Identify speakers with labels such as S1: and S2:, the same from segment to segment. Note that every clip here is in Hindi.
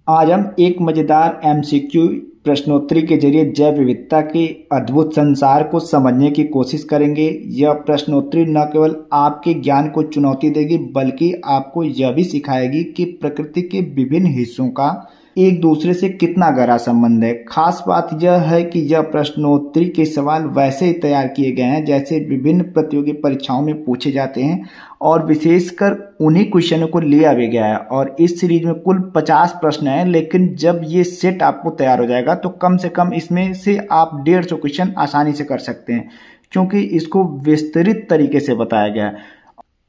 S1: आज हम एक मजेदार एमसीक्यू प्रश्नोत्तरी के जरिए जैव विविधता के अद्भुत संसार को समझने की कोशिश करेंगे। यह प्रश्नोत्तरी न केवल आपके ज्ञान को चुनौती देगी बल्कि आपको यह भी सिखाएगी कि प्रकृति के विभिन्न हिस्सों का एक दूसरे से कितना गहरा संबंध है। खास बात यह है कि यह प्रश्नोत्तरी के सवाल वैसे ही तैयार किए गए हैं जैसे विभिन्न प्रतियोगी परीक्षाओं में पूछे जाते हैं और विशेषकर उन्हीं क्वेश्चनों को लिया भी गया है। और इस सीरीज में कुल 50 प्रश्न हैं, लेकिन जब ये सेट आपको तैयार हो जाएगा तो कम से कम इसमें से आप 150 क्वेश्चन आसानी से कर सकते हैं, क्योंकि इसको विस्तृत तरीके से बताया गया है।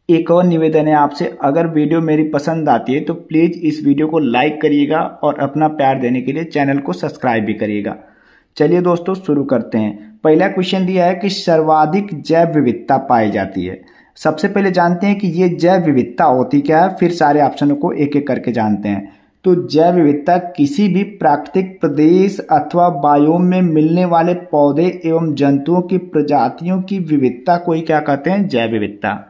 S1: एक और निवेदन है आपसे, अगर वीडियो मेरी पसंद आती है तो प्लीज़ इस वीडियो को लाइक करिएगा और अपना प्यार देने के लिए चैनल को सब्सक्राइब भी करिएगा। चलिए दोस्तों शुरू करते हैं। पहला क्वेश्चन दिया है कि सर्वाधिक जैव विविधता पाई जाती है। सबसे पहले जानते हैं कि ये जैव विविधता होती क्या है, फिर सारे ऑप्शनों को एक एक करके जानते हैं। तो जैव विविधता किसी भी प्राकृतिक प्रदेश अथवा बायोम में मिलने वाले पौधे एवं जंतुओं की प्रजातियों की विविधता को ही क्या कहते हैं, जैव विविधता।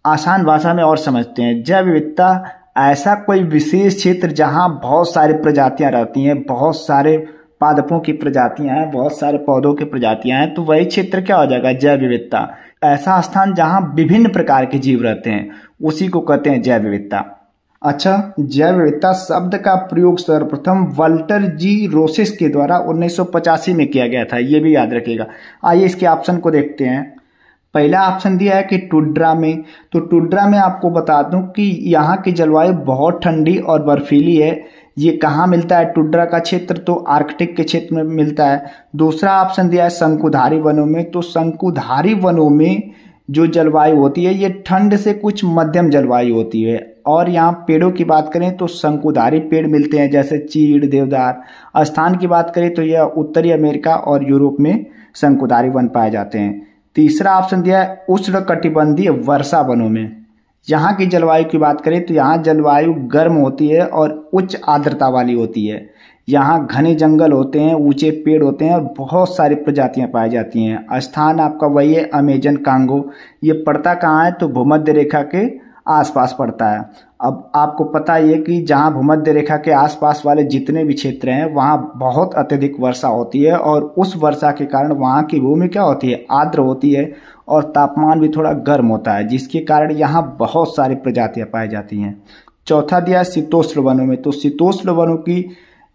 S1: आसान भाषा में और समझते हैं, जैव विविधता ऐसा कोई विशेष क्षेत्र जहां बहुत सारी प्रजातियां रहती हैं, बहुत सारे पादपों की प्रजातियां हैं, बहुत सारे पौधों की प्रजातियां हैं, तो वही क्षेत्र क्या हो जाएगा, जैव विविधता। ऐसा स्थान जहां विभिन्न प्रकार के जीव रहते हैं उसी को कहते हैं जैव विविधता। अच्छा, जैव विविधता शब्द का प्रयोग सर्वप्रथम वाल्टर जी रोसेस के द्वारा 1985 में किया गया था, ये भी याद रखिएगा। आइए इसके ऑप्शन को देखते हैं। पहला ऑप्शन दिया है कि टुंड्रा में। तो टुंड्रा में आपको बता दूं कि यहाँ की जलवायु बहुत ठंडी और बर्फीली है। ये कहाँ मिलता है, टुंड्रा का क्षेत्र तो आर्कटिक के क्षेत्र में मिलता है। दूसरा ऑप्शन दिया है शंकुधारी वनों में। तो शंकुधारी वनों में जो जलवायु होती है ये ठंड से कुछ मध्यम जलवायु होती है। और यहाँ पेड़ों की बात करें तो शंकुधारी पेड़ मिलते हैं जैसे चीड़, देवदार। स्थान की बात करें तो यह उत्तरी अमेरिका और यूरोप में शंकुधारी वन पाए जाते हैं। तीसरा ऑप्शन दिया है उष्णकटिबंधीय वर्षा वनों में। यहाँ की जलवायु की बात करें तो यहाँ जलवायु गर्म होती है और उच्च आर्द्रता वाली होती है। यहाँ घने जंगल होते हैं, ऊंचे पेड़ होते हैं और बहुत सारी प्रजातियां पाई जाती हैं। स्थान आपका वही है अमेजन कांगो। ये पड़ता कहाँ है, तो भूमध्य रेखा के आसपास पड़ता है। अब आपको पता ही है कि जहाँ भूमध्य रेखा के आसपास वाले जितने भी क्षेत्र हैं वहाँ बहुत अत्यधिक वर्षा होती है और उस वर्षा के कारण वहाँ की भूमि क्या होती है, आर्द्र होती है और तापमान भी थोड़ा गर्म होता है, जिसके कारण यहाँ बहुत सारी प्रजातियाँ पाई जाती हैं। चौथा दिया शीतोष्ण वनों में। तो शीतोष्ण वनों की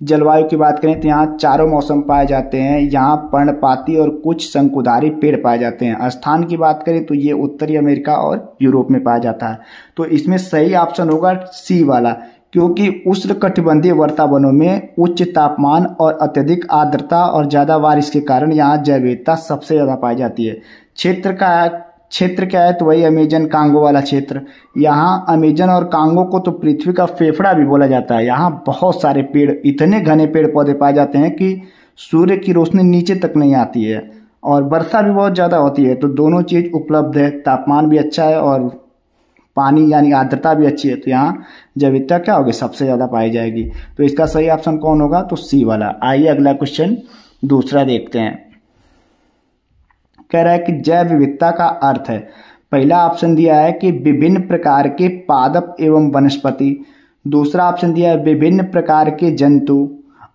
S1: जलवायु की बात करें तो यहाँ चारों मौसम पाए जाते हैं। यहाँ पर्णपाती और कुछ शंकुधारी पेड़ पाए जाते हैं। स्थान की बात करें तो ये उत्तरी अमेरिका और यूरोप में पाया जाता है। तो इसमें सही ऑप्शन होगा सी वाला, क्योंकि उष्णकटिबंधीय वर्षा वनों में उच्च तापमान और अत्यधिक आर्द्रता और ज्यादा बारिश के कारण यहाँ जैव विविधता सबसे ज्यादा पाई जाती है। क्षेत्र क्या है, तो वही अमेजन कांगो वाला क्षेत्र। यहाँ अमेजन और कांगो को तो पृथ्वी का फेफड़ा भी बोला जाता है। यहाँ बहुत सारे पेड़, इतने घने पेड़ पौधे पाए जाते हैं कि सूर्य की रोशनी नीचे तक नहीं आती है और वर्षा भी बहुत ज़्यादा होती है। तो दोनों चीज़ उपलब्ध है, तापमान भी अच्छा है और पानी यानी आर्द्रता भी अच्छी है। तो यहाँ जैव विविधता क्या होगी, सबसे ज़्यादा पाई जाएगी। तो इसका सही ऑप्शन कौन होगा, तो सी वाला। आइए अगला क्वेश्चन दूसरा देखते हैं। कह रहा है कि जैव विविधता का अर्थ है। पहला ऑप्शन दिया है कि विभिन्न प्रकार के पादप एवं वनस्पति। दूसरा ऑप्शन दिया है विभिन्न प्रकार के जंतु।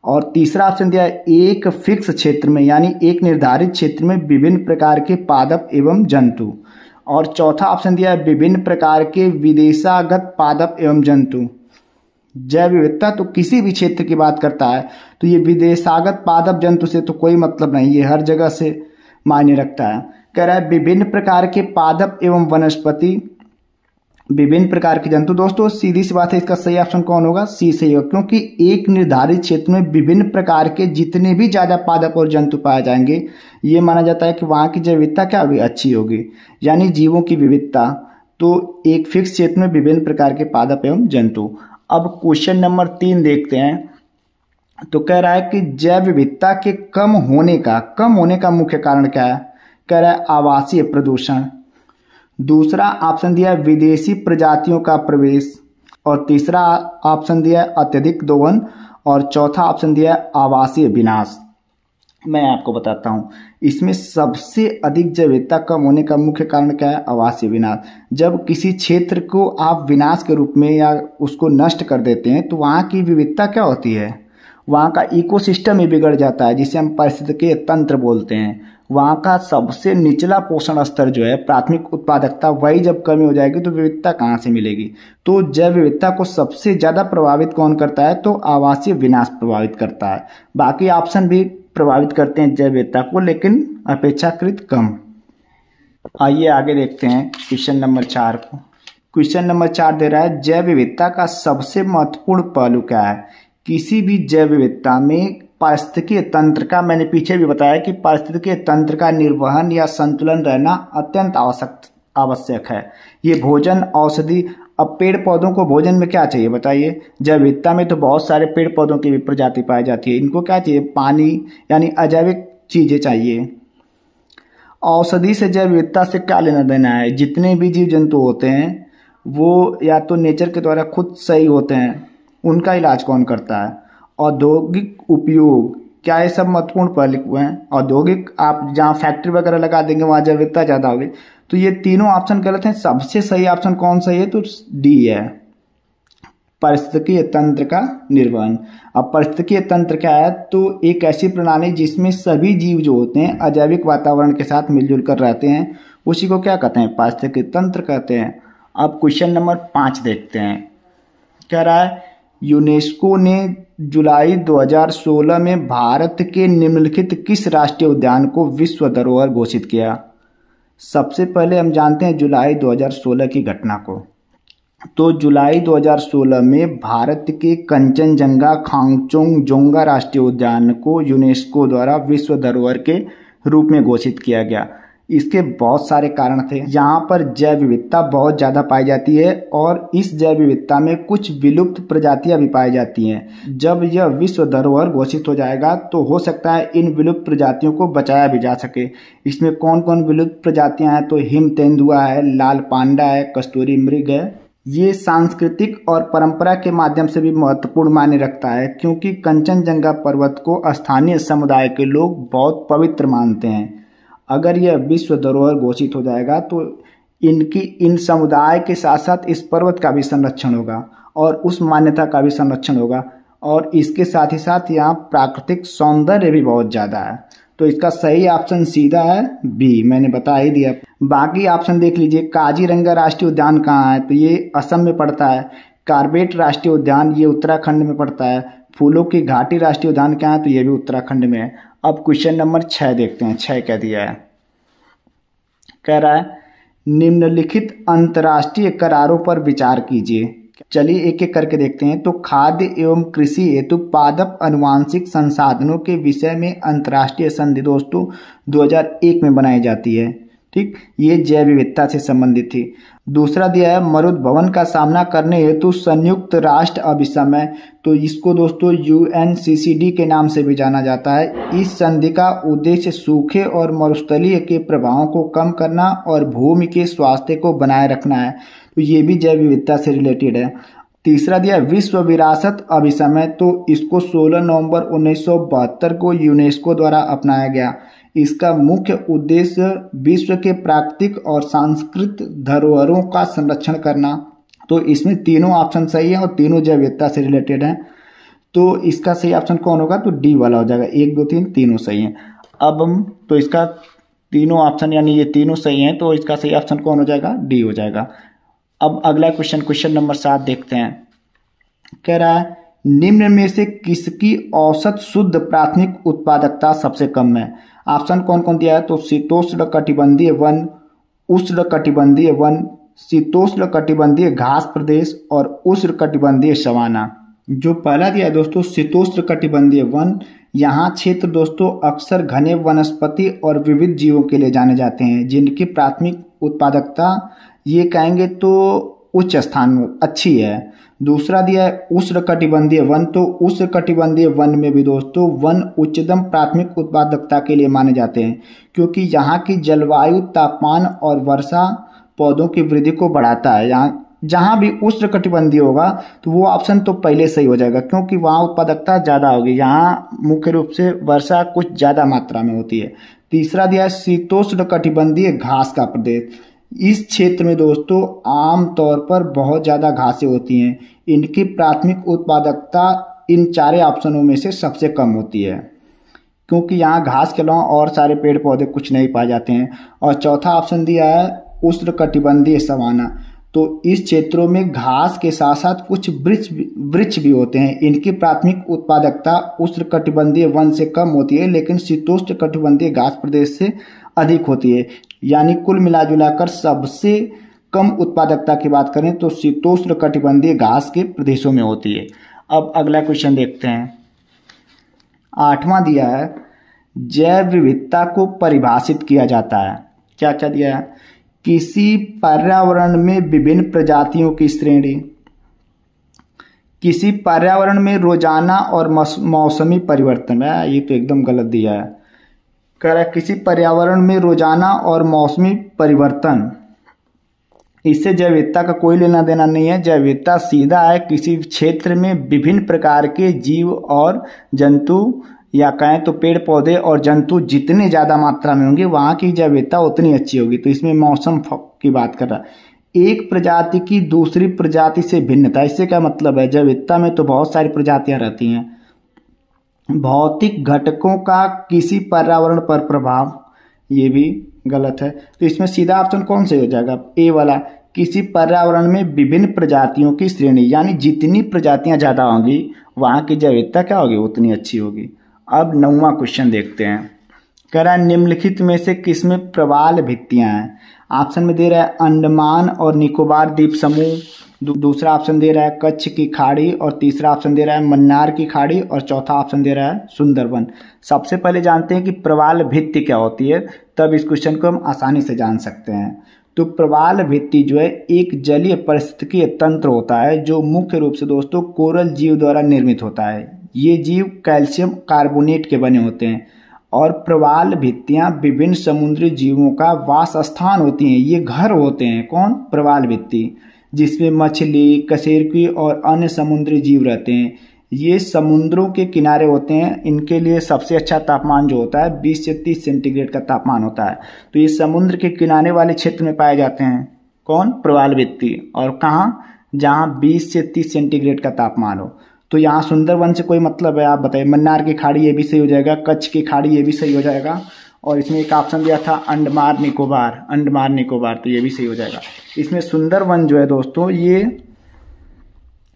S1: और तीसरा ऑप्शन दिया है एक फिक्स क्षेत्र में यानी एक निर्धारित क्षेत्र में विभिन्न प्रकार के पादप एवं जंतु। और चौथा ऑप्शन दिया है विभिन्न प्रकार के विदेशागत पादप एवं जंतु। जैव विविधता तो किसी भी क्षेत्र की बात करता है, तो ये विदेशागत पादप जंतु से तो कोई मतलब नहीं, ये हर जगह से मायने रखता है। कह रहा है विभिन्न प्रकार के पादप एवं वनस्पति, विभिन्न प्रकार के जंतु। दोस्तों सीधी सी बात है, इसका सही ऑप्शन कौन होगा, सी सही होगा, क्योंकि एक निर्धारित क्षेत्र में विभिन्न प्रकार के जितने भी ज्यादा पादप और जंतु पाए जाएंगे ये माना जाता है कि वहां की जैव विविधता क्या होगी, अच्छी होगी, यानी जीवों की विविधता। तो एक फिक्स क्षेत्र में विभिन्न प्रकार के पादप एवं जंतु। अब क्वेश्चन नंबर 3 देखते हैं। तो कह रहा है कि जैव विविधता के कम होने का मुख्य कारण क्या है। कह रहा है आवासीय प्रदूषण। दूसरा ऑप्शन दिया है विदेशी प्रजातियों का प्रवेश। और तीसरा ऑप्शन दिया है अत्यधिक दोहन। और चौथा ऑप्शन दिया है आवासीय विनाश। मैं आपको बताता हूँ, इसमें सबसे अधिक जैव विविधता कम होने का मुख्य कारण क्या है? आवासीय विनाश। जब किसी क्षेत्र को आप विनाश के रूप में या उसको नष्ट कर देते हैं तो वहाँ की विविधता क्या होती है? वहाँ का इकोसिस्टम ही बिगड़ जाता है, जिसे हम पारिस्थितिकीय तंत्र बोलते हैं। वहाँ का सबसे निचला पोषण स्तर जो है, प्राथमिक उत्पादकता, वही जब कमी हो जाएगी तो विविधता कहाँ से मिलेगी? तो जैव विविधता को सबसे ज़्यादा प्रभावित कौन करता है? तो आवासीय विनाश प्रभावित करता है। बाकी ऑप्शन भी प्रभावित करते हैं जैव विविधता को, लेकिन अपेक्षाकृत कम। आइए आगे देखते हैं क्वेश्चन नंबर 4 को। क्वेश्चन नंबर 4 दे रहा है जैव विविधता का सबसे महत्वपूर्ण पहलू क्या है? किसी भी जैव विविधता में पारिस्थितिकीय तंत्र का, मैंने पीछे भी बताया कि पारिस्थितिकीय तंत्र का निर्वहन या संतुलन रहना अत्यंत आवश्यक है। ये भोजन, औषधि, अब पेड़ पौधों को भोजन में क्या चाहिए बताइए? जैव विविधता में तो बहुत सारे पेड़ पौधों की भी प्रजाति पाई जाती है। इनको क्या चाहिए? पानी, यानी अजैविक चीजें चाहिए। औषधि से जैव विविधता से क्या लेना देना है? जितने भी जीव जंतु होते हैं वो या तो नेचर के द्वारा खुद सही होते हैं, उनका इलाज कौन करता है? औद्योगिक उपयोग, क्या ये सब महत्वपूर्ण पहलू हैं? औद्योगिक, आप जहाँ फैक्ट्री वगैरह लगा देंगे वहाँ जैव विविधता ज़्यादा होगी। तो ये तीनों ऑप्शन गलत हैं। सबसे सही ऑप्शन कौन सा है? तो डी है, पारिस्थितिकीय तंत्र का निर्वहन। अब पारिस्थितिकीय तंत्र क्या है? तो एक ऐसी प्रणाली जिसमें सभी जीव जो होते हैं अजैविक वातावरण के साथ मिलजुल कर रहते हैं, उसी को क्या कहते हैं? पारिस्थितिकीय तंत्र कहते हैं। अब क्वेश्चन नंबर 5 देखते हैं। कह रहा है यूनेस्को ने जुलाई 2016 में भारत के निम्नलिखित किस राष्ट्रीय उद्यान को विश्व धरोहर घोषित किया? सबसे पहले हम जानते हैं जुलाई 2016 की घटना को। तो जुलाई 2016 में भारत के कंचनजंगा खांगचोंग-जोंगा राष्ट्रीय उद्यान को यूनेस्को द्वारा विश्व धरोहर के रूप में घोषित किया गया। इसके बहुत सारे कारण थे। यहाँ पर जैव विविधता बहुत ज़्यादा पाई जाती है और इस जैव विविधता में कुछ विलुप्त प्रजातियाँ भी पाई जाती हैं। जब यह विश्व धरोहर घोषित हो जाएगा तो हो सकता है इन विलुप्त प्रजातियों को बचाया भी जा सके। इसमें कौन कौन विलुप्त प्रजातियाँ हैं? तो हिम तेंदुआ है, लाल पांडा है, कस्तूरी मृग है। ये सांस्कृतिक और परंपरा के माध्यम से भी महत्वपूर्ण मायने रखता है, क्योंकि कंचनजंगा पर्वत को स्थानीय समुदाय के लोग बहुत पवित्र मानते हैं। अगर यह विश्व धरोहर घोषित हो जाएगा तो इन समुदाय के साथ साथ इस पर्वत का भी संरक्षण होगा और उस मान्यता का भी संरक्षण होगा, और इसके साथ ही साथ यहाँ प्राकृतिक सौंदर्य भी बहुत ज़्यादा है। तो इसका सही ऑप्शन सीधा है बी, मैंने बता ही दिया। बाकी ऑप्शन देख लीजिए। काजीरंगा राष्ट्रीय उद्यान कहाँ है? तो ये असम में पड़ता है। कार्बेट राष्ट्रीय उद्यान ये उत्तराखंड में पड़ता है। फूलों की घाटी राष्ट्रीय उद्यान कहाँ है? तो ये भी उत्तराखंड में है। अब क्वेश्चन नंबर 6 देखते हैं। 6 क्या दिया है? कह रहा है निम्नलिखित अंतर्राष्ट्रीय करारों पर विचार कीजिए। चलिए एक एक करके देखते हैं। तो खाद्य एवं कृषि हेतु पादप अनुवांशिक संसाधनों के विषय में अंतर्राष्ट्रीय संधि दोस्तों 2001 में बनाई जाती है। ठीक, ये जैव विविधता से संबंधित थी। दूसरा दिया है मरुद्भवन का सामना करने हेतु संयुक्त राष्ट्र अभिसमय। तो इसको दोस्तों UNCCD के नाम से भी जाना जाता है। इस संधि का उद्देश्य सूखे और मरुस्थलीय के प्रभावों को कम करना और भूमि के स्वास्थ्य को बनाए रखना है। तो ये भी जैव विविधता से रिलेटेड है। तीसरा दिया विश्व विरासत अभिसमय। तो इसको 16 नवंबर 1972 को यूनेस्को द्वारा अपनाया गया। इसका मुख्य उद्देश्य विश्व के प्राकृतिक और सांस्कृतिक धरोहरों का संरक्षण करना। तो इसमें तीनों ऑप्शन सही है और तीनों जैव विविधता से रिलेटेड हैं। तो इसका सही ऑप्शन कौन होगा? तो डी वाला हो जाएगा। 1 2 3 तीनों सही हैं। अब हम तो इसका तीनों ऑप्शन यानी ये तीनों सही हैं, तो इसका सही ऑप्शन कौन हो जाएगा? डी हो जाएगा। अब अगला क्वेश्चन नंबर 7 देखते हैं। कह रहा है निम्न में से किसकी औसत शुद्ध प्राथमिक उत्पादकता सबसे कम है? ऑप्शन कौन कौन दिया है? तो शीतोष्ण कटिबंधीय वन, उष्ण कटिबंधीय वन, शीतोष्ण कटिबंधीय घास प्रदेश और उष्ण कटिबंधीय सवाना। जो पहला दिया है दोस्तों शीतोष्ण कटिबंधीय वन, यहाँ क्षेत्र दोस्तों अक्सर घने वनस्पति और विविध जीवों के लिए जाने जाते हैं, जिनकी प्राथमिक उत्पादकता ये कहेंगे तो उच्च स्थान अच्छी है। दूसरा दिया है उष्ण कटिबंधीय वन। तो उष्ण कटिबंधीय वन में भी दोस्तों वन उच्चतम प्राथमिक उत्पादकता के लिए माने जाते हैं, क्योंकि यहाँ की जलवायु, तापमान और वर्षा पौधों की वृद्धि को बढ़ाता है। यहाँ जहाँ भी उष्ण कटिबंधीय होगा तो वो ऑप्शन तो पहले सही हो जाएगा, क्योंकि वहाँ उत्पादकता ज़्यादा होगी। यहाँ मुख्य रूप से वर्षा कुछ ज़्यादा मात्रा में होती है, तीसरा दिया है शीतोष्ण कटिबंधीय घास का प्रदेश। इस क्षेत्र में दोस्तों आमतौर पर बहुत ज़्यादा घासें होती हैं। इनकी प्राथमिक उत्पादकता इन चारे ऑप्शनों में से सबसे कम होती है, क्योंकि यहाँ घास के अलावा और सारे पेड़ पौधे कुछ नहीं पाए जाते हैं। और चौथा ऑप्शन दिया है उष्णकटिबंधीय सवाना। तो इस क्षेत्रों में घास के साथ साथ कुछ वृक्ष भी होते हैं। इनकी प्राथमिक उत्पादकता उष्णकटिबंधीय वन से कम होती है, लेकिन शीतोष्ण कटिबंधीय घास प्रदेश से अधिक होती है। यानी कुल मिलाजुलाकर सबसे कम उत्पादकता की बात करें तो शीतोष्ण कटिबंधीय घास के प्रदेशों में होती है। अब अगला क्वेश्चन देखते हैं। 8वां दिया है जैव विविधता को परिभाषित किया जाता है। क्या क्या दिया है? किसी पर्यावरण में विभिन्न प्रजातियों की श्रेणी, किसी पर्यावरण में रोजाना और मौसमी परिवर्तन है। ये तो एकदम गलत दिया है। कह रहा है किसी पर्यावरण में रोजाना और मौसमी परिवर्तन, इससे जैव विविधता का कोई लेना देना नहीं है। जैव विविधता सीधा है किसी क्षेत्र में विभिन्न प्रकार के जीव और जंतु, या कहें तो पेड़ पौधे और जंतु जितने ज़्यादा मात्रा में होंगे वहाँ की जैव विविधता उतनी अच्छी होगी। तो इसमें मौसम की बात कर रहा है। एक प्रजाति की दूसरी प्रजाति से भिन्नता, इससे क्या मतलब है? जैव विविधता में तो बहुत सारी प्रजातियाँ रहती हैं। भौतिक घटकों का किसी पर्यावरण पर प्रभाव, ये भी गलत है। तो इसमें सीधा ऑप्शन कौन से हो जाएगा? ए वाला, किसी पर्यावरण में विभिन्न प्रजातियों की श्रेणी, यानी जितनी प्रजातियां ज्यादा होंगी वहां की जैव विविधता क्या होगी? उतनी अच्छी होगी। अब 9वां क्वेश्चन देखते हैं। कह रहा है निम्नलिखित में से किसमें प्रवाल भित्तियां हैं? ऑप्शन में दे रहा है अंडमान और निकोबार द्वीप समूह, दूसरा ऑप्शन दे रहा है कच्छ की खाड़ी, और तीसरा ऑप्शन दे रहा है मन्नार की खाड़ी, और चौथा ऑप्शन दे रहा है सुंदरवन। सबसे पहले जानते हैं कि प्रवाल भित्ति क्या होती है, तब इस क्वेश्चन को हम आसानी से जान सकते हैं। तो प्रवाल भित्ति जो है एक जलीय पारिस्थितिकीय तंत्र होता है जो मुख्य रूप से दोस्तों कोरल जीव द्वारा निर्मित होता है। ये जीव कैल्शियम कार्बोनेट के बने होते हैं, और प्रवाल भित्तियां विभिन्न समुद्री जीवों का वास स्थान होती हैं। ये घर होते हैं। कौन? प्रवाल भित्ति, जिसमें मछली, कशेरुकी और अन्य समुद्री जीव रहते हैं। ये समुद्रों के किनारे होते हैं। इनके लिए सबसे अच्छा तापमान जो होता है 20 से 30 सेंटीग्रेड का तापमान होता है। तो ये समुद्र के किनारे वाले क्षेत्र में पाए जाते हैं। कौन? प्रवाल भित्ति। और कहाँ? जहाँ 20 से 30 सेंटीग्रेड का तापमान हो। तो यहाँ सुंदरवन से कोई मतलब है? आप बताइए। मन्नार की खाड़ी ये भी सही हो जाएगा, कच्छ की खाड़ी ये भी सही हो जाएगा, और इसमें एक ऑप्शन दिया था अंडमान निकोबार, तो ये भी सही हो जाएगा। इसमें सुंदरवन जो है दोस्तों ये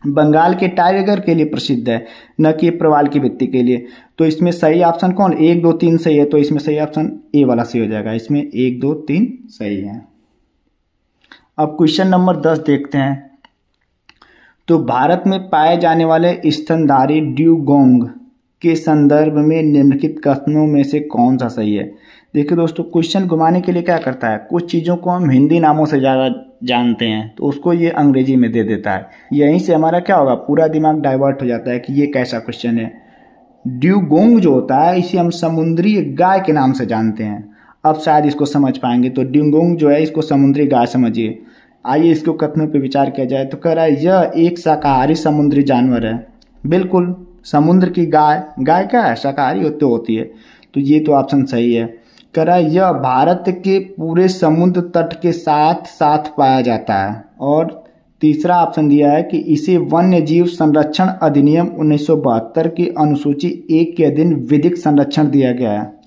S1: बंगाल के टाइगर के लिए प्रसिद्ध है, न कि प्रवाल की भित्ति के लिए। तो इसमें सही ऑप्शन कौन? 1, 2, 3 सही है। तो इसमें सही ऑप्शन ए वाला सही हो जाएगा। इसमें 1, 2, 3 सही है। अब क्वेश्चन नंबर 10 देखते हैं। तो भारत में पाए जाने वाले स्तनधारी ड्यूगोंग के संदर्भ में निम्नलिखित कथनों में से कौन सा सही है? देखिए दोस्तों, क्वेश्चन घुमाने के लिए क्या करता है, कुछ चीज़ों को हम हिंदी नामों से ज़्यादा जानते हैं तो उसको ये अंग्रेजी में दे देता है। यहीं से हमारा क्या होगा, पूरा दिमाग डाइवर्ट हो जाता है कि ये कैसा क्वेश्चन है। ड्यूगोंग जो होता है इसे हम समुद्री गाय के नाम से जानते हैं। अब शायद इसको समझ पाएंगे। तो ड्यूगोंग जो है इसको समुद्री गाय समझिए। आइए इसको कथनों पे विचार किया जाए। तो कह रहा है यह एक शाकाहारी समुद्री जानवर है। बिल्कुल, समुद्र की गाय क्या है? शाकाहारी होती है। तो ये तो ऑप्शन सही है। कह रहा है यह भारत के पूरे समुद्र तट के साथ साथ पाया जाता है। और तीसरा ऑप्शन दिया है कि इसे वन्य जीव संरक्षण अधिनियम 1972 की अनुसूची 1 के अधीन विधिक संरक्षण दिया गया है।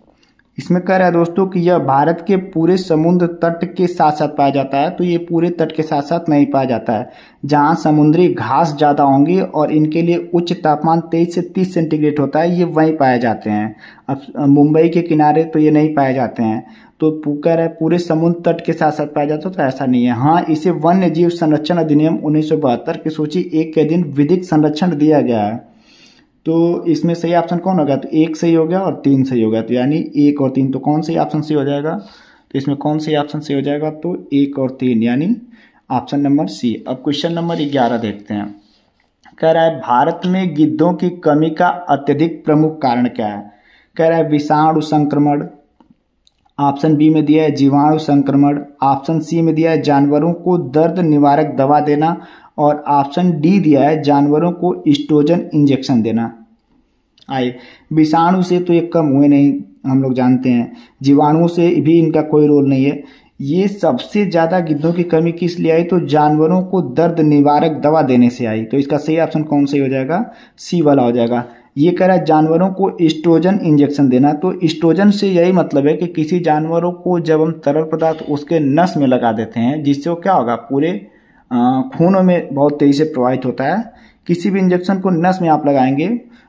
S1: इसमें कह रहा है दोस्तों कि यह भारत के पूरे समुद्र तट के साथ साथ पाया जाता है। तो ये पूरे तट के साथ साथ नहीं पाया जाता है। जहाँ समुद्री घास ज़्यादा होंगी और इनके लिए उच्च तापमान 23 से 30 सेंटीग्रेड होता है, ये वहीं पाए जाते हैं। अब मुंबई के किनारे तो ये नहीं पाए जाते हैं। तो कह रहा है पूरे समुद्र तट के साथ साथ पाया जाता है, तो ऐसा नहीं है। हाँ, इसे वन्य जीव संरक्षण अधिनियम 1972 की सूची 1 के अधीन विधिक संरक्षण दिया गया है। तो इसमें सही ऑप्शन कौन होगा? तो 1 सही हो गया और 3 सही हो गया। तो यानी 1 और 3, तो कौन सी ऑप्शन सही हो जाएगा? तो इसमें कौन सी ऑप्शन सही हो जाएगा? तो 1 और 3 यानी ऑप्शन नंबर सी। अब क्वेश्चन नंबर 11 देखते हैं। कह रहा है भारत में गिद्धों की कमी का अत्यधिक प्रमुख कारण क्या है? कह रहा है विषाणु संक्रमण। ऑप्शन बी में दिया है जीवाणु संक्रमण। ऑप्शन सी में दिया है जानवरों को दर्द निवारक दवा देना, और ऑप्शन डी दिया है जानवरों को एस्ट्रोजन इंजेक्शन देना। आए। विषाणु से तो ये कम हुए नहीं, हम लोग जानते हैं। जीवाणुओं से भी इनका कोई रोल नहीं है। ये सबसे ज़्यादा गिद्धों की कमी किस लिए आई? तो जानवरों को दर्द निवारक दवा देने से आई। तो इसका सही ऑप्शन कौन सा हो जाएगा? सी वाला हो जाएगा। ये कह रहा है जानवरों को एस्ट्रोजन इंजेक्शन देना। तो एस्ट्रोजन से यही मतलब है कि किसी जानवरों को जब हम तरल पदार्थ उसके नस में लगा देते हैं, जिससे वो क्या होगा, पूरे खूनों में बहुत तेजी से प्रवाहित होता है। किसी भी इंजेक्शन को नस में आप लगाएंगे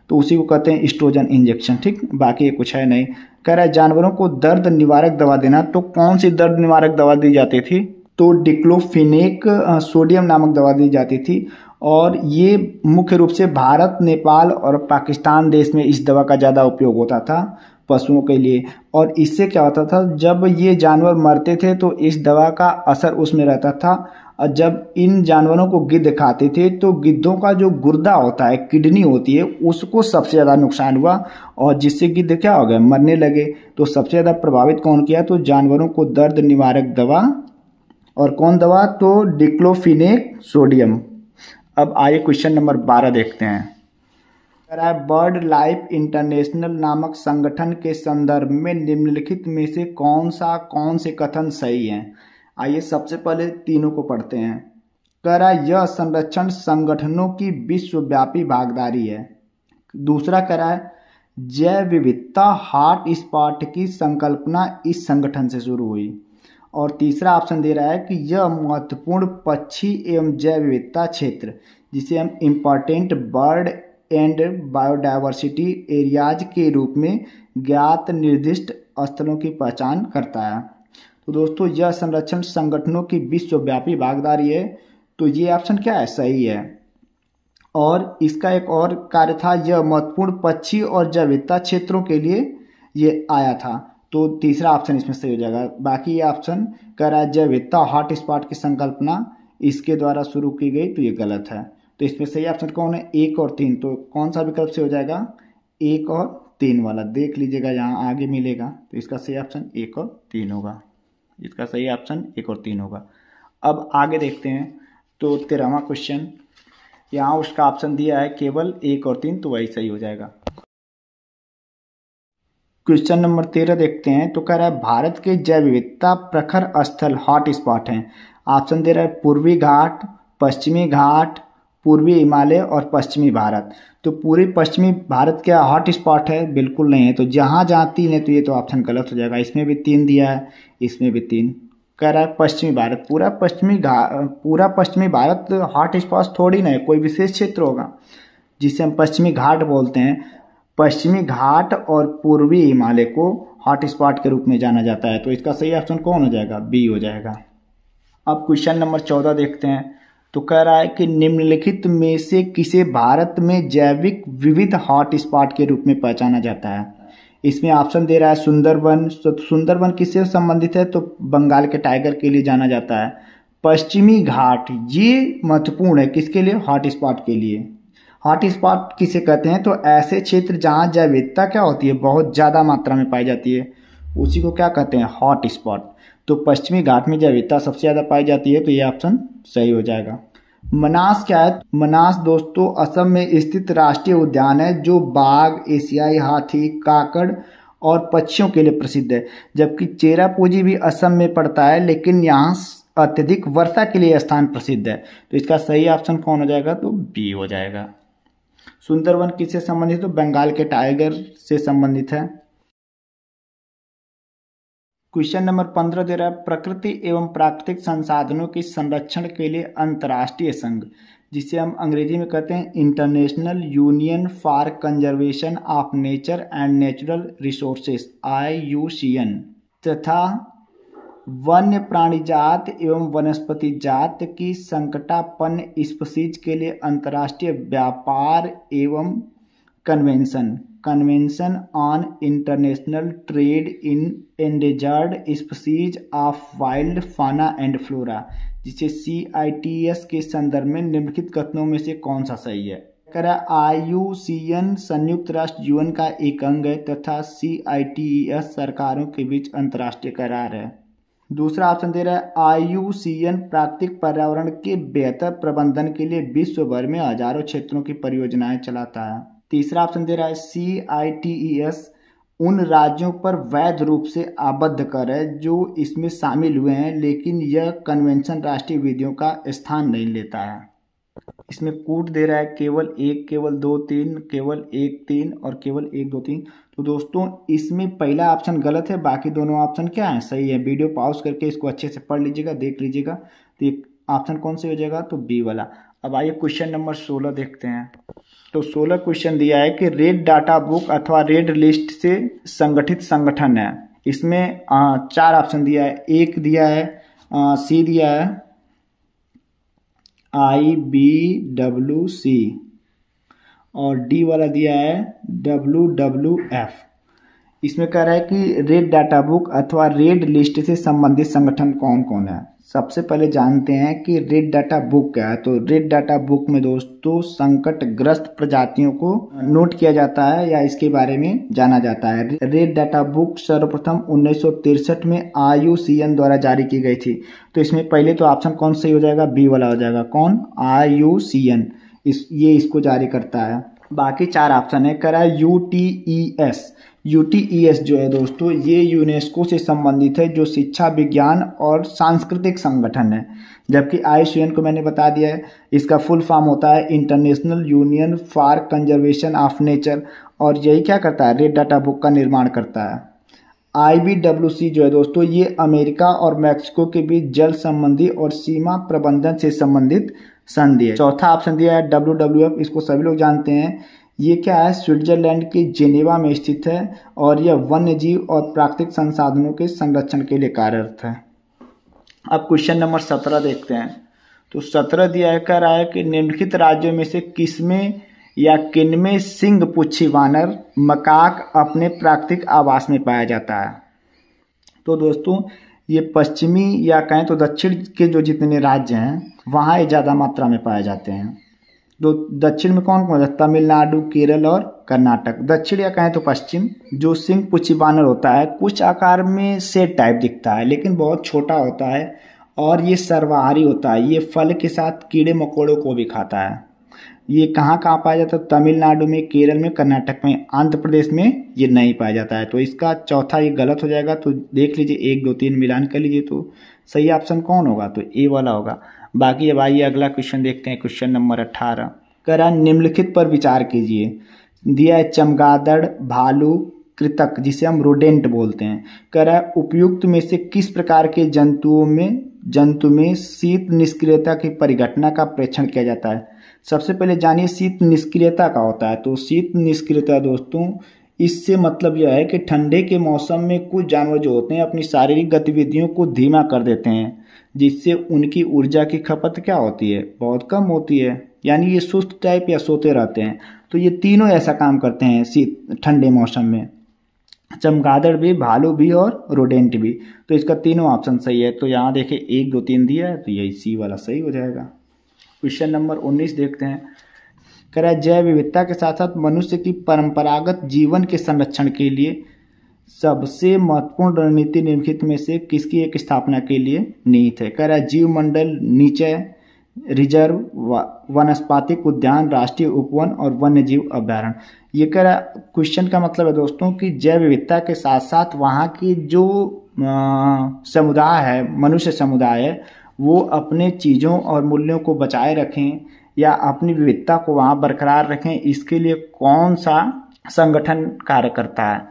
S1: तो उसी को कहते हैं एस्ट्रोजन इंजेक्शन। ठीक, बाकी ये कुछ है नहीं। कह रहा है जानवरों को दर्द निवारक दवा देना। तो कौन सी दर्द निवारक दवा दी जाती थी? तो डिक्लोफिनेक सोडियम नामक दवा दी जाती थी। और ये मुख्य रूप से भारत, नेपाल और पाकिस्तान देश में इस दवा का ज़्यादा उपयोग होता था पशुओं के लिए। और इससे क्या होता था, जब ये जानवर मरते थे तो इस दवा का असर उसमें रहता था। और जब इन जानवरों को गिद्ध खाते थे तो गिद्धों का जो गुर्दा होता है, किडनी होती है, उसको सबसे ज़्यादा नुकसान हुआ और जिससे गिद्ध क्या हो गए, मरने लगे। तो सबसे ज़्यादा प्रभावित कौन किया? तो जानवरों को दर्द निवारक दवा। और कौन दवा? तो डिक्लोफिनेक सोडियम। अब आइए क्वेश्चन नंबर 12 देखते हैं। बर्ड लाइफ इंटरनेशनल नामक संगठन के संदर्भ में निम्नलिखित में से कौन से कथन सही हैं? आइए सबसे पहले तीनों को पढ़ते हैं। कह रहा है यह संरक्षण संगठनों की विश्वव्यापी भागीदारी है। दूसरा कह रहा है जैव विविधता हॉट स्पॉट की संकल्पना इस संगठन से शुरू हुई। और तीसरा ऑप्शन दे रहा है कि यह महत्वपूर्ण पक्षी एवं जैव विविधता क्षेत्र, जिसे हम important bird and biodiversity areas के रूप में ज्ञात निर्दिष्ट स्थलों की पहचान करता है। तो दोस्तों यह संरक्षण संगठनों की विश्वव्यापी भागीदारी है। तो ये ऑप्शन क्या है? सही है। और इसका एक और कार्य था, यह महत्वपूर्ण पक्षी और जैव विविधता क्षेत्रों के लिए ये आया था। तो तीसरा ऑप्शन इसमें सही हो जाएगा। बाकी ये ऑप्शन कह रहा है जैव विविधता हॉट स्पॉट की संकल्पना इसके द्वारा शुरू की गई, तो ये गलत है। तो इसमें सही ऑप्शन कौन है? 1 और 3। तो कौन सा विकल्प से हो जाएगा? 1 और 3 वाला। देख लीजिएगा, यहाँ आगे मिलेगा। तो इसका सही ऑप्शन 1 और 3 होगा। इसका सही ऑप्शन 1 और 3 होगा। अब आगे देखते हैं। तो 13वां क्वेश्चन, यहाँ उसका ऑप्शन दिया है केवल 1 और 3, तो वही सही हो जाएगा। क्वेश्चन नंबर 13 देखते हैं। तो कह रहा है भारत के जैव विविधता प्रखर स्थल हॉट स्पॉट हैं। ऑप्शन दे रहा है पूर्वी घाट, पश्चिमी घाट, पूर्वी हिमालय और पश्चिमी भारत। तो पूरी पश्चिमी भारत क्या हॉट स्पॉट है? बिल्कुल नहीं है। तो जहाँ जहाँ 3 है तो ये तो ऑप्शन गलत हो जाएगा। इसमें भी 3 दिया है, इसमें भी 3। कह रहा है पश्चिमी भारत। पूरा पश्चिमी भारत हॉट स्पॉट थोड़ी ना है, कोई विशेष क्षेत्र होगा जिसे हम पश्चिमी घाट बोलते हैं। पश्चिमी घाट और पूर्वी हिमालय को हॉट स्पॉट के रूप में जाना जाता है। तो इसका सही ऑप्शन कौन हो जाएगा? बी हो जाएगा। अब क्वेश्चन नंबर 14 देखते हैं। तो कह रहा है कि निम्नलिखित में से किसे भारत में जैविक विविध हॉट स्पॉट के रूप में पहचाना जाता है? इसमें ऑप्शन दे रहा है सुंदरवन। सुंदरवन किससे संबंधित है? तो बंगाल के टाइगर के लिए जाना जाता है। पश्चिमी घाट, ये महत्वपूर्ण है किसके लिए? हॉट स्पॉट के लिए। हॉट स्पॉट किसे कहते हैं? तो ऐसे क्षेत्र जहाँ जैव विविधता क्या होती है, बहुत ज़्यादा मात्रा में पाई जाती है, उसी को क्या कहते हैं? Hot spot. तो पश्चिमी घाट में जैव विविधता सबसे ज़्यादा पाई जाती है, तो ये ऑप्शन सही हो जाएगा। मनास क्या है? मनास दोस्तों असम में स्थित राष्ट्रीय उद्यान है जो बाघ, एशियाई हाथी, काकड़ और पक्षियों के लिए प्रसिद्ध है। जबकि चेरापूंजी भी असम में पड़ता है, लेकिन यहाँ अत्यधिक वर्षा के लिए स्थान प्रसिद्ध है। तो इसका सही ऑप्शन कौन हो जाएगा? तो बी हो जाएगा। सुंदरवन किससे संबंधित? तो बंगाल के टाइगर से संबंधित है। क्वेश्चन नंबर 15 दे रहा है प्रकृति एवं प्राकृतिक संसाधनों के संरक्षण के लिए अंतर्राष्ट्रीय संघ, जिसे हम अंग्रेजी में कहते हैं international union for conservation of nature and natural resources, IUCN, तथा वन्य प्राणी जात एवं वनस्पति जात की संकटापन्न स्पीशीज के लिए अंतर्राष्ट्रीय व्यापार एवं convention on international trade in endangered species of wild फाना एंड फ्लोरा, जिसे CITES के संदर्भ में निम्नलिखित कथनों में से कौन सा सही है? IUCN संयुक्त राष्ट्र UN का एक अंग है तथा CITES सरकारों के बीच अंतर्राष्ट्रीय करार है। दूसरा ऑप्शन दे रहा है IUCN प्राकृतिक पर्यावरण के बेहतर प्रबंधन के लिए विश्व भर में हजारों क्षेत्रों की परियोजनाएं चलाता है। तीसरा ऑप्शन दे रहा है CITES उन राज्यों पर वैध रूप से आबद्ध कर है जो इसमें शामिल हुए हैं, लेकिन यह कन्वेंशन राष्ट्रीय विधियों का स्थान नहीं लेता है। इसमें कूट दे रहा है केवल 1, केवल 2, 3, केवल 1, 3 और केवल 1, 2, 3। तो दोस्तों इसमें पहला ऑप्शन गलत है, बाकी दोनों ऑप्शन क्या है, सही है। वीडियो पॉज करके इसको अच्छे से पढ़ लीजिएगा, देख लीजिएगा। तो ये ऑप्शन कौन से हो जाएगा, तो बी वाला। अब आइए क्वेश्चन नंबर 16 देखते हैं। तो 16 क्वेश्चन दिया है कि रेड डाटा बुक अथवा रेड लिस्ट से संगठित संगठन है। इसमें 4 ऑप्शन दिया है। एक दिया है सी दिया है IBWC और डी वाला दिया है WWF। इसमें कह रहा है कि रेड डाटा बुक अथवा रेड लिस्ट से संबंधित संगठन कौन कौन है। सबसे पहले जानते हैं कि रेड डाटा बुक क्या है। तो रेड डाटा बुक में दोस्तों संकटग्रस्त प्रजातियों को नोट किया जाता है या इसके बारे में जाना जाता है। रेड डाटा बुक सर्वप्रथम 1963 में IUCN द्वारा जारी की गई थी। तो इसमें पहले तो ऑप्शन कौन सही हो जाएगा, बी वाला हो जाएगा। कौन, IUCN ये इसको जारी करता है। बाकी 4 ऑप्शन है। कह रहा है UTES जो है दोस्तों ये यूनेस्को से संबंधित है, जो शिक्षा, विज्ञान और सांस्कृतिक संगठन है। जबकि IUCN को मैंने बता दिया है, इसका फुल फॉर्म होता है international union for conservation of nature, और यही क्या करता है, रेड डाटा बुक का निर्माण करता है। IBWC जो है दोस्तों ये अमेरिका और मैक्सिको के बीच जल संबंधी और सीमा प्रबंधन से संबंधित संधि है। चौथा ऑप्शन दिया है WWF, इसको सभी लोग जानते हैं। ये क्या है, स्विट्जरलैंड के जेनेवा में स्थित है और यह वन्य जीव और प्राकृतिक संसाधनों के संरक्षण के लिए कार्यरत है। अब क्वेश्चन नंबर 17 देखते हैं। तो 17 दिया है, कह रहा है कि निम्नलिखित राज्यों में से किसमें या किनमें सिंह पुच्छी वानर मकाक अपने प्राकृतिक आवास में पाया जाता है। तो दोस्तों ये पश्चिमी या कहें तो दक्षिण के जो जितने राज्य हैं वहाँ ये ज़्यादा मात्रा में पाए जाते हैं। तो दक्षिण में कौन कौन है, तमिलनाडु, केरल और कर्नाटक। दक्षिण या कहें तो पश्चिम। जो सिंह पुच्छी वानर होता है कुछ आकार में सेट टाइप दिखता है, लेकिन बहुत छोटा होता है और ये सर्वाहारी होता है। ये फल के साथ कीड़े मकोड़ों को भी खाता है। ये कहाँ कहाँ पाया जाता है, तमिलनाडु में, केरल में, कर्नाटक में। आंध्र प्रदेश में ये नहीं पाया जाता है। तो इसका चौथा ये गलत हो जाएगा। तो देख लीजिए 1, 2, 3 मिलान कर लीजिए, तो सही ऑप्शन कौन होगा, तो ए वाला होगा। बाकी अब आइए अगला क्वेश्चन देखते हैं। क्वेश्चन नंबर 18 कह रहा है निम्नलिखित पर विचार कीजिए। दिया है चमगादड़, भालू, कृतक जिसे हम रोडेंट बोलते हैं। कह रहा है उपयुक्त में से किस प्रकार के जंतु में शीत निष्क्रियता की परिघटना का प्रेक्षण किया जाता है। सबसे पहले जानिए शीत निष्क्रियता का होता है। तो शीत निष्क्रियता दोस्तों इससे मतलब यह है कि ठंडे के मौसम में कुछ जानवर जो होते हैं अपनी शारीरिक गतिविधियों को धीमा कर देते हैं, जिससे उनकी ऊर्जा की खपत क्या होती है, बहुत कम होती है। यानी ये सुस्त टाइप या सोते रहते हैं। तो ये तीनों ऐसा काम करते हैं शीत ठंडे मौसम में, चमगादड़ भी, भालू भी और रोडेंट भी। तो इसका तीनों ऑप्शन सही है। तो यहाँ देखें 1, 2, 3 दिया है, तो यही सी वाला सही हो जाएगा। क्वेश्चन नंबर 19 देखते हैं। कह रहा है जैव विविधता के साथ साथ मनुष्य की परंपरागत जीवन के संरक्षण के लिए सबसे महत्वपूर्ण रणनीति निम्नलिखित में से किसकी एक स्थापना के लिए निहित है। कह रहा है जीव मंडल, नीचे रिजर्व, वनस्पतिक उद्यान, राष्ट्रीय उपवन और वन्य जीव अभ्यारण्य। ये कह रहा है क्वेश्चन का मतलब है दोस्तों कि जैव विविधता के साथ साथ वहाँ की जो समुदाय है, मनुष्य समुदाय है, वो अपने चीज़ों और मूल्यों को बचाए रखें या अपनी विविधता को वहाँ बरकरार रखें, इसके लिए कौन सा संगठन कार्य करता है।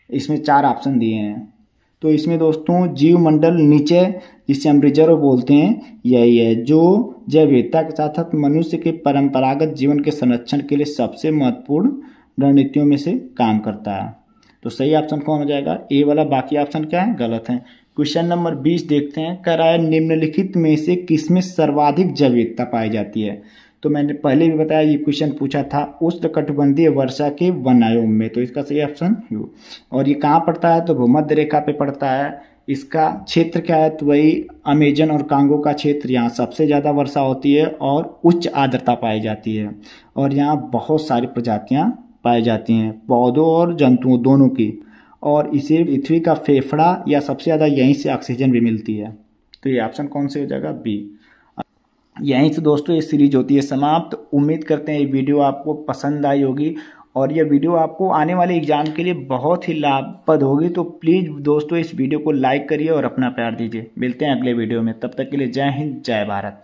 S1: इसमें 4 ऑप्शन दिए हैं। तो इसमें दोस्तों जीव मंडल नीचे जिसे हम रिजर्व बोलते हैं यही है, जो जैव विविधता के साथ साथ मनुष्य के परंपरागत जीवन के संरक्षण के लिए सबसे महत्वपूर्ण रणनीतियों में से काम करता है। तो सही ऑप्शन कौन हो जाएगा, ए वाला। बाकी ऑप्शन क्या है, गलत है। क्वेश्चन नंबर 20 देखते हैं। कह रहा है निम्नलिखित में से किसमें सर्वाधिक जैव विविधता पाई जाती है। तो मैंने पहले भी बताया, ये क्वेश्चन पूछा था उष्णकटिबंधीय वर्षा के वनायोम में। तो इसका सही ऑप्शन यू। और ये कहाँ पड़ता है, तो भूमध्य रेखा पे पड़ता है। इसका क्षेत्र क्या है, तो वही अमेजन और कांगो का क्षेत्र। यहाँ सबसे ज़्यादा वर्षा होती है और उच्च आर्द्रता पाई जाती है, और यहाँ बहुत सारी प्रजातियाँ पाई जाती हैं, पौधों और जंतुओं दोनों की। और इसे पृथ्वी का फेफड़ा या सबसे ज़्यादा यहीं से ऑक्सीजन भी मिलती है। तो ये ऑप्शन कौन से हो जाएगा, बी। यहीं से दोस्तों ये सीरीज होती है समाप्त। उम्मीद करते हैं ये वीडियो आपको पसंद आई होगी और यह वीडियो आपको आने वाले एग्जाम के लिए बहुत ही लाभप्रद होगी। तो प्लीज़ दोस्तों इस वीडियो को लाइक करिए और अपना प्यार दीजिए। मिलते हैं अगले वीडियो में, तब तक के लिए जय हिंद जय भारत।